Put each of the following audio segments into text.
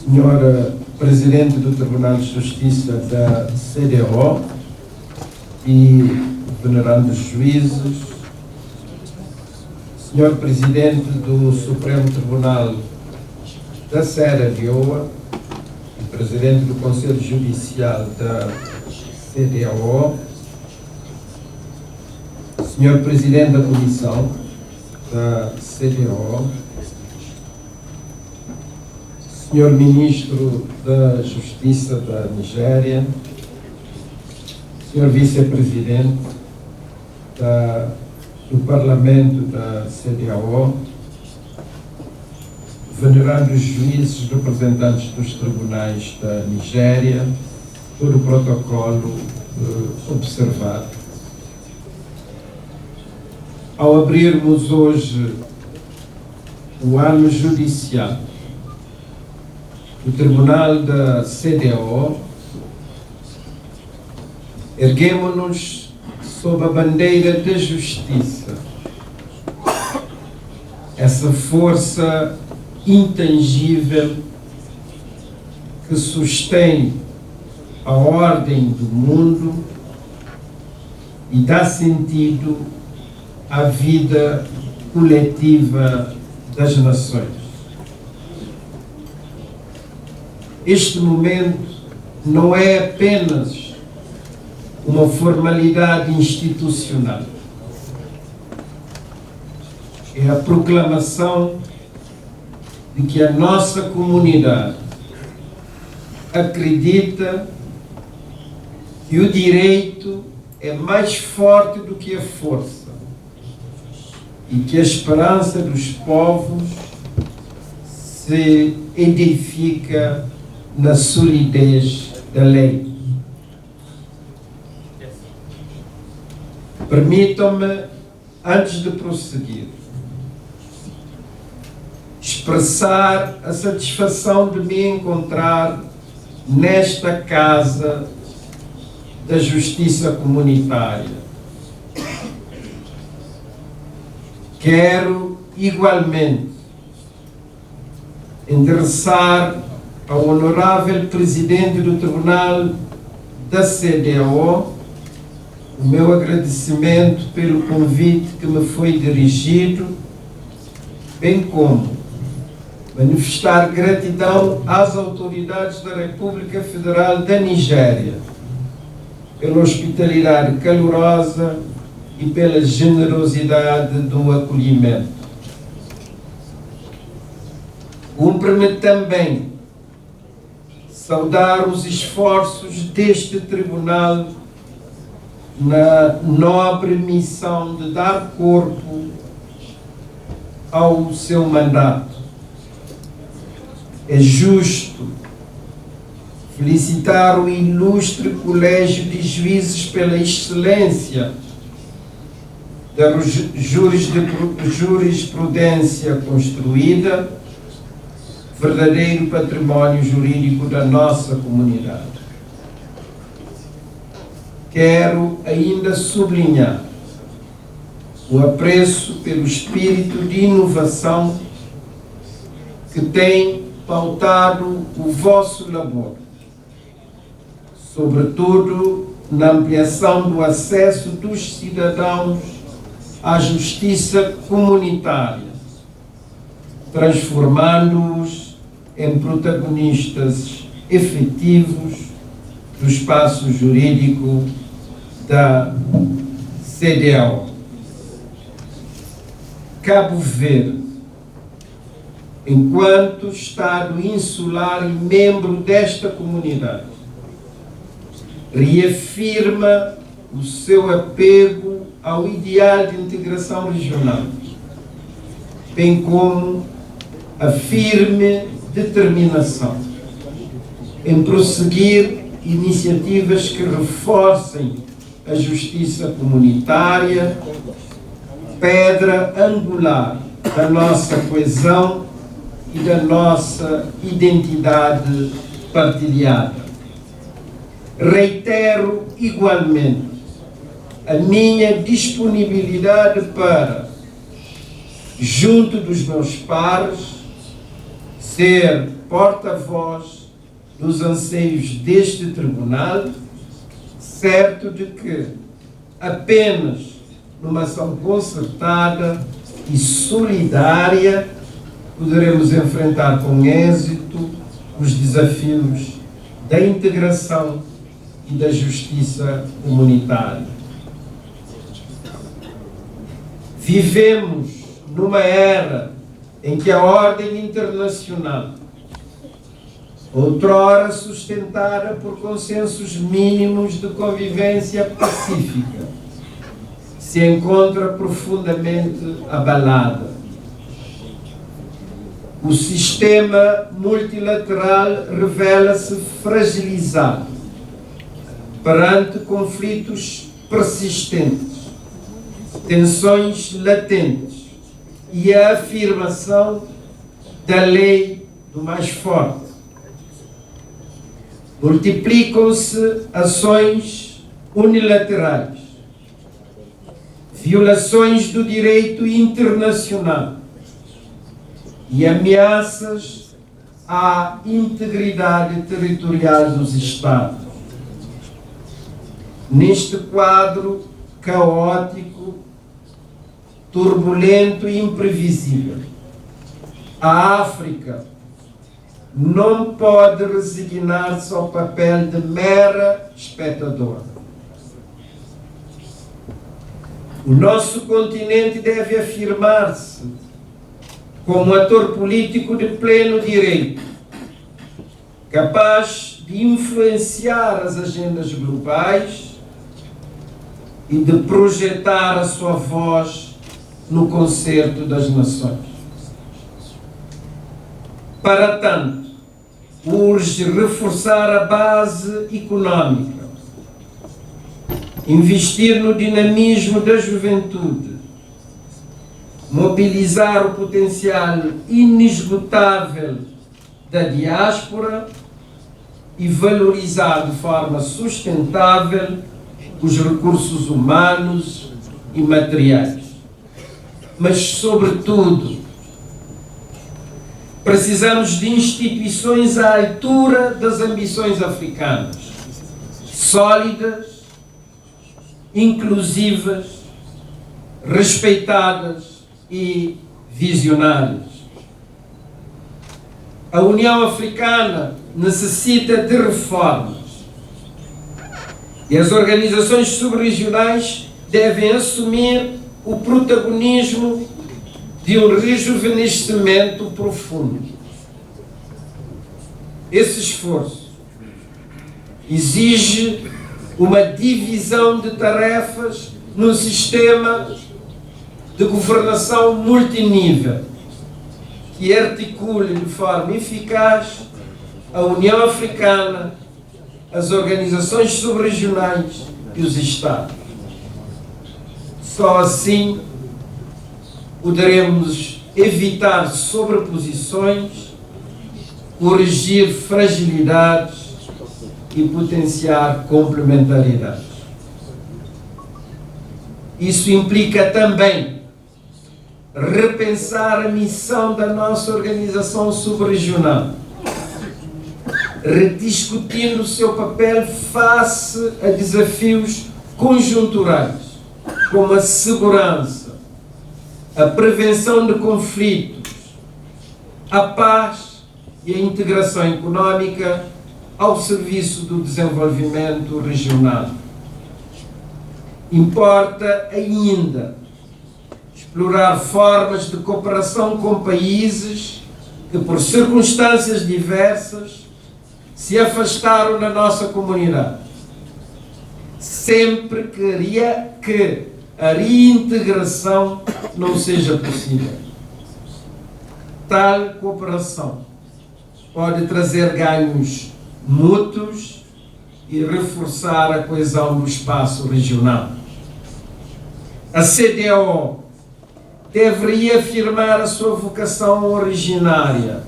Senhora Presidente do Tribunal de Justiça da CDO e venerandos juízes, Senhor Presidente do Supremo Tribunal da Serra Leoa e Presidente do Conselho Judicial da CDO, Senhor Presidente da Comissão da CDO, Senhor Ministro da Justiça da Nigéria, Senhor Vice-Presidente do Parlamento da CDAO, venerados juízes, representantes dos tribunais da Nigéria, todo o protocolo observado. Ao abrirmos hoje o ano judicial do Tribunal da CDO, erguemos-nos sob a bandeira da justiça, essa força intangível que sustém a ordem do mundo e dá sentido à vida coletiva das nações. Este momento não é apenas uma formalidade institucional, é a proclamação de que a nossa comunidade acredita que o direito é mais forte do que a força e que a esperança dos povos se edifica na solidez da lei. Permitam-me, antes de prosseguir, expressar a satisfação de me encontrar nesta Casa da Justiça Comunitária. Quero, igualmente, endereçar ao Honorável Presidente do Tribunal da CDO o meu agradecimento pelo convite que me foi dirigido, bem como manifestar gratidão às autoridades da República Federal da Nigéria pela hospitalidade calorosa e pela generosidade do acolhimento. Cumpre-me também saudar os esforços deste tribunal na nobre missão de dar corpo ao seu mandato. É justo felicitar o ilustre Colégio de Juízes pela excelência da jurisprudência construída, verdadeiro património jurídico da nossa comunidade. Quero ainda sublinhar o apreço pelo espírito de inovação que tem pautado o vosso labor, sobretudo na ampliação do acesso dos cidadãos à justiça comunitária, transformando-os em protagonistas efetivos do espaço jurídico da CDAO. Cabo Verde, enquanto Estado insular e membro desta comunidade, reafirma o seu apego ao ideal de integração regional, bem como a firme determinação em prosseguir iniciativas que reforcem a justiça comunitária, pedra angular da nossa coesão e da nossa identidade partilhada. Reitero igualmente a minha disponibilidade para, junto dos meus pares, ser porta-voz dos anseios deste tribunal, certo de que apenas numa ação concertada e solidária poderemos enfrentar com êxito os desafios da integração e da justiça comunitária. Vivemos numa era em que a ordem internacional, outrora sustentada por consensos mínimos de convivência pacífica, se encontra profundamente abalada. O sistema multilateral revela-se fragilizado perante conflitos persistentes, tensões latentes e a afirmação da lei do mais forte. Multiplicam-se ações unilaterais, violações do direito internacional e ameaças à integridade territorial dos Estados. Neste quadro caótico, turbulento e imprevisível, a África não pode resignar-se ao papel de mera espectadora. O nosso continente deve afirmar-se como ator político de pleno direito, capaz de influenciar as agendas globais e de projetar a sua voz no concerto das nações. Para tanto, urge reforçar a base econômica, investir no dinamismo da juventude, mobilizar o potencial inesgotável da diáspora e valorizar de forma sustentável os recursos humanos e materiais. Mas, sobretudo, precisamos de instituições à altura das ambições africanas, sólidas, inclusivas, respeitadas e visionárias. A União Africana necessita de reformas e as organizações subregionais devem assumir o protagonismo de um rejuvenescimento profundo. Esse esforço exige uma divisão de tarefas num sistema de governação multinível que articule de forma eficaz a União Africana, as organizações subregionais e os Estados. Só assim poderemos evitar sobreposições, corrigir fragilidades e potenciar complementaridades. Isso implica também repensar a missão da nossa organização subregional, rediscutindo o seu papel face a desafios conjunturais, como a segurança, a prevenção de conflitos, a paz e a integração econômica ao serviço do desenvolvimento regional. Importa ainda explorar formas de cooperação com países que, por circunstâncias diversas, se afastaram da nossa comunidade, sempre que a reintegração não seja possível. Tal cooperação pode trazer ganhos mútuos e reforçar a coesão do espaço regional. A CEDEAO deve reafirmar a sua vocação originária,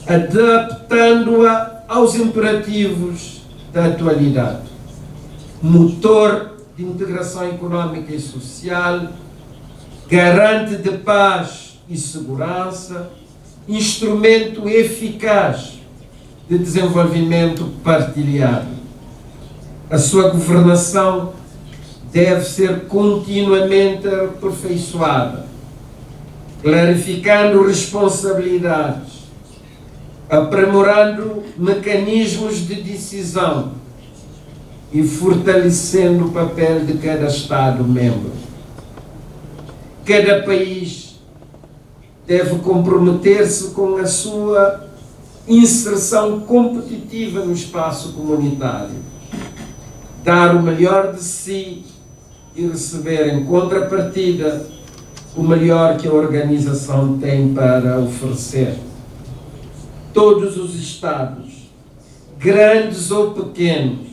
adaptando-a aos imperativos da atualidade. Motor de integração econômica e social, garante de paz e segurança, instrumento eficaz de desenvolvimento partilhado. A sua governação deve ser continuamente aperfeiçoada, clarificando responsabilidades, aprimorando mecanismos de decisão e fortalecendo o papel de cada Estado-membro. Cada país deve comprometer-se com a sua inserção competitiva no espaço comunitário, dar o melhor de si e receber em contrapartida o melhor que a organização tem para oferecer. Todos os Estados, grandes ou pequenos,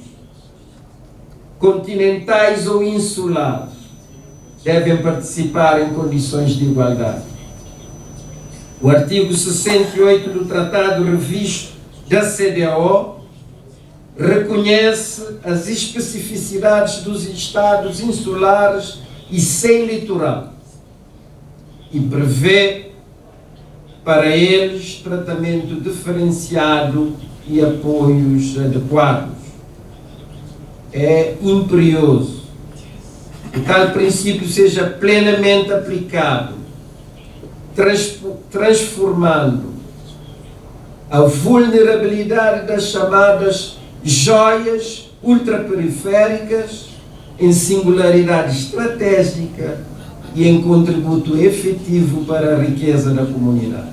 continentais ou insulares, devem participar em condições de igualdade. O artigo 68 do Tratado Revisto da CEDEAO reconhece as especificidades dos Estados insulares e sem litoral e prevê para eles tratamento diferenciado e apoios adequados. É imperioso que tal princípio seja plenamente aplicado, transformando a vulnerabilidade das chamadas joias ultraperiféricas em singularidade estratégica e em contributo efetivo para a riqueza da comunidade.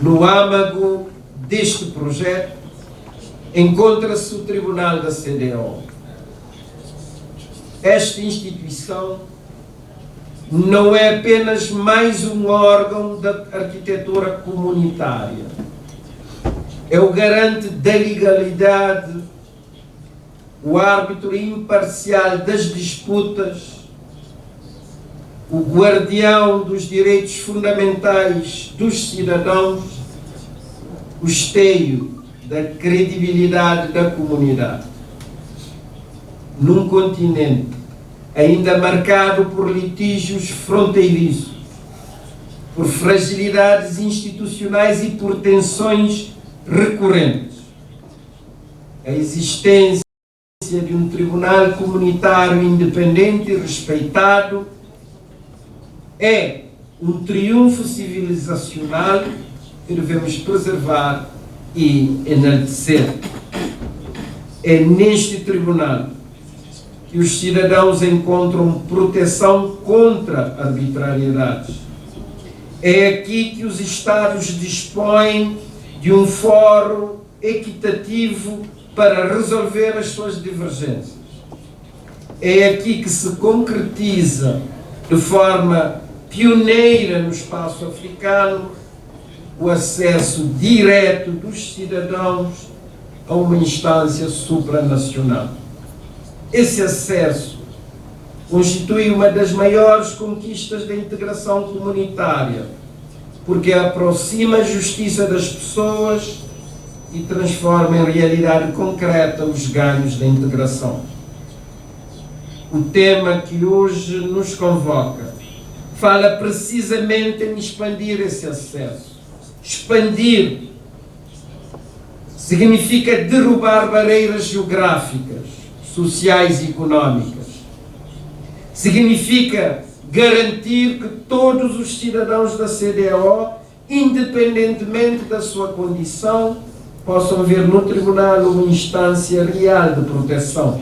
No âmago deste projeto encontra-se o Tribunal da CEDEAO. Esta instituição não é apenas mais um órgão da arquitetura comunitária. É o garante da legalidade, o árbitro imparcial das disputas, o guardião dos direitos fundamentais dos cidadãos, o esteio da credibilidade da comunidade. Num continente ainda marcado por litígios fronteiriços, por fragilidades institucionais e por tensões recorrentes, a existência de um tribunal comunitário independente e respeitado é um triunfo civilizacional que devemos preservar e enaltecer. É neste tribunal que os cidadãos encontram proteção contra arbitrariedades. É aqui que os Estados dispõem de um fórum equitativo para resolver as suas divergências. É aqui que se concretiza de forma pioneira no espaço africano o acesso direto dos cidadãos a uma instância supranacional. Esse acesso constitui uma das maiores conquistas da integração comunitária, porque aproxima a justiça das pessoas e transforma em realidade concreta os ganhos da integração. O tema que hoje nos convoca fala precisamente em expandir esse acesso. Expandir significa derrubar barreiras geográficas, sociais e económicas. Significa garantir que todos os cidadãos da CEDEAO, independentemente da sua condição, possam ver no tribunal uma instância real de proteção,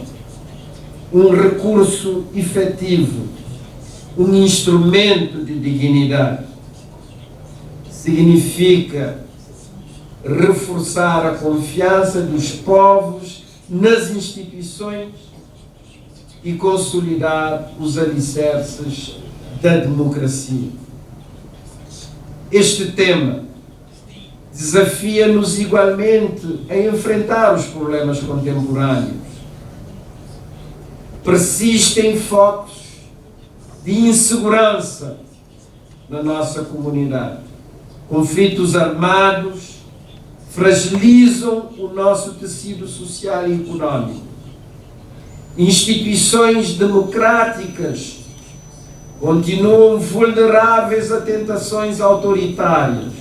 um recurso efetivo, um instrumento de dignidade. Significa reforçar a confiança dos povos nas instituições e consolidar os alicerces da democracia. Este tema desafia-nos igualmente a enfrentar os problemas contemporâneos. Persistem focos de insegurança na nossa comunidade. Conflitos armados fragilizam o nosso tecido social e econômico. Instituições democráticas continuam vulneráveis a tentações autoritárias.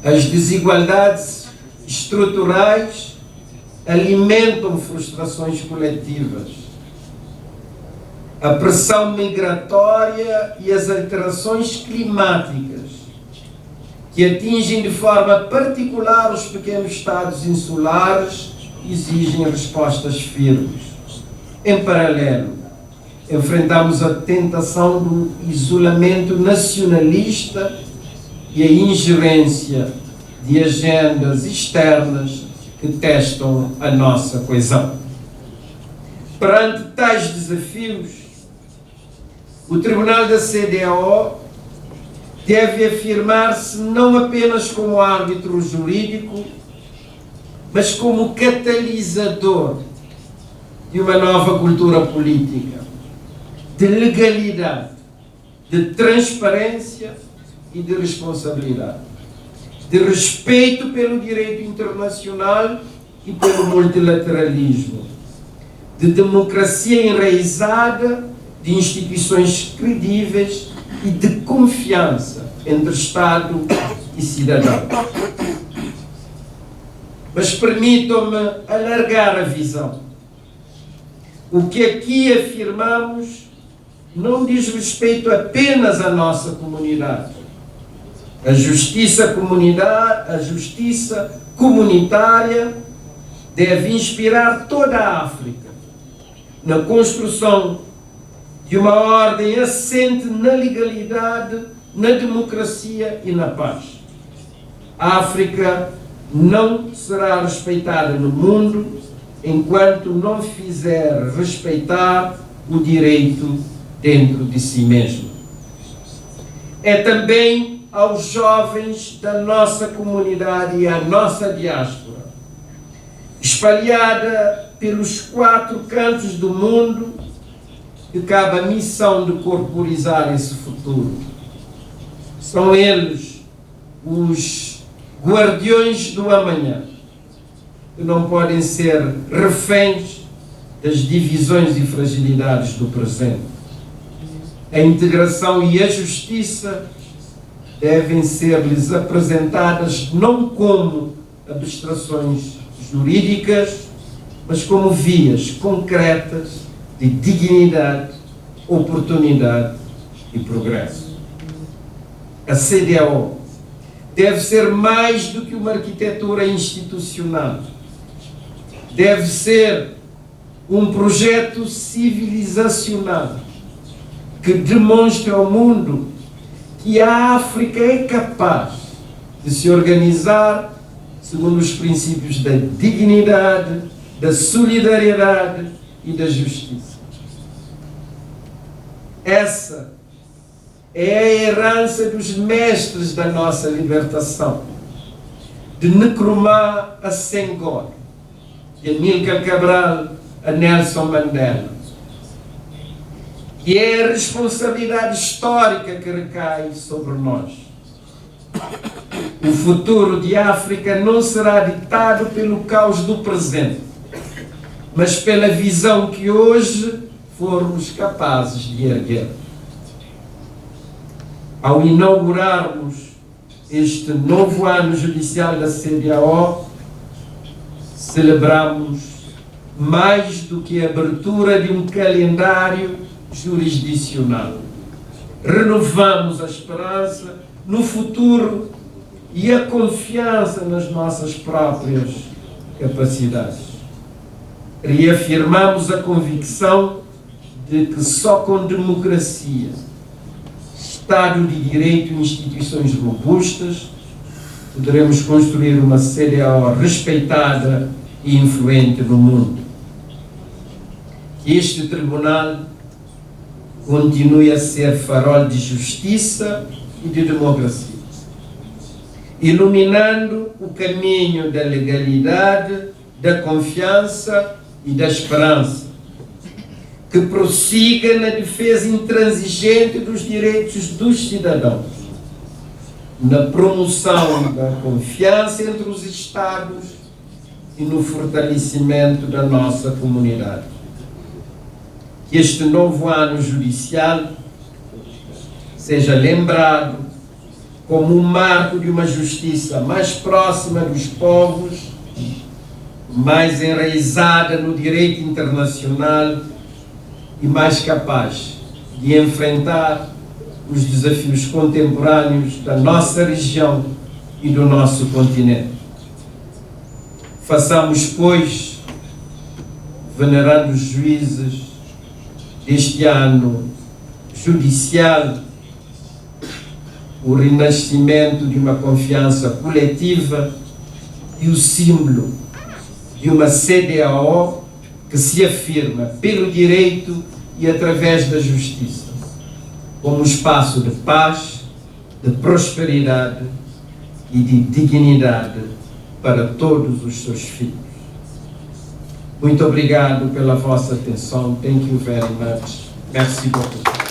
As desigualdades estruturais alimentam frustrações coletivas. A pressão migratória e as alterações climáticas, que atingem de forma particular os pequenos estados insulares, exigem respostas firmes. Em paralelo, enfrentamos a tentação do isolamento nacionalista e a ingerência de agendas externas que testam a nossa coesão. Perante tais desafios, o Tribunal da CEDEAO deve afirmar-se não apenas como árbitro jurídico, mas como catalisador de uma nova cultura política, de legalidade, de transparência e de responsabilidade, de respeito pelo direito internacional e pelo multilateralismo, de democracia enraizada, de instituições credíveis e de confiança entre Estado e cidadão. Mas permitam-me alargar a visão. O que aqui afirmamos não diz respeito apenas à nossa comunidade. A justiça comunitária deve inspirar toda a África na construção de uma ordem assente na legalidade, na democracia e na paz. A África não será respeitada no mundo enquanto não fizer respeitar o direito dentro de si mesmo. É também aos jovens da nossa comunidade e à nossa diáspora, espalhada pelos 4 cantos do mundo, que cabe a missão de corporizar esse futuro. São eles os guardiões do amanhã, que não podem ser reféns das divisões e fragilidades do presente. A integração e a justiça devem ser-lhes apresentadas não como abstrações jurídicas, mas como vias concretas de dignidade, oportunidade e progresso. A CEDEAO deve ser mais do que uma arquitetura institucional. Deve ser um projeto civilizacional que demonstre ao mundo que a África é capaz de se organizar segundo os princípios da dignidade, da solidariedade e da justiça. Essa é a herança dos mestres da nossa libertação, de Nkrumah a Senghor, de Amílcar Cabral a Nelson Mandela. E é a responsabilidade histórica que recai sobre nós. O futuro de África não será ditado pelo caos do presente, mas pela visão que hoje formos capazes de erguer. Ao inaugurarmos este novo ano judicial da CEDEAO, celebramos mais do que a abertura de um calendário jurisdicional. Renovamos a esperança no futuro e a confiança nas nossas próprias capacidades. Reafirmamos a convicção de que só com democracia, Estado de Direito e instituições robustas poderemos construir uma CEDEAO respeitada e influente no mundo. Que este tribunal continue a ser farol de justiça e de democracia, iluminando o caminho da legalidade, da confiança e da esperança, que prossiga na defesa intransigente dos direitos dos cidadãos, na promoção da confiança entre os Estados e no fortalecimento da nossa comunidade. Que que este novo ano judicial seja lembrado como um marco de uma justiça mais próxima dos povos, mais enraizada no direito internacional e mais capaz de enfrentar os desafios contemporâneos da nossa região e do nosso continente. Façamos, pois, venerando os juízes deste ano judicial, o renascimento de uma confiança coletiva e o símbolo de uma CEDEAO que se afirma pelo direito e através da justiça, como um espaço de paz, de prosperidade e de dignidade para todos os seus filhos. Muito obrigado pela vossa atenção. Thank you very much. Merci beaucoup.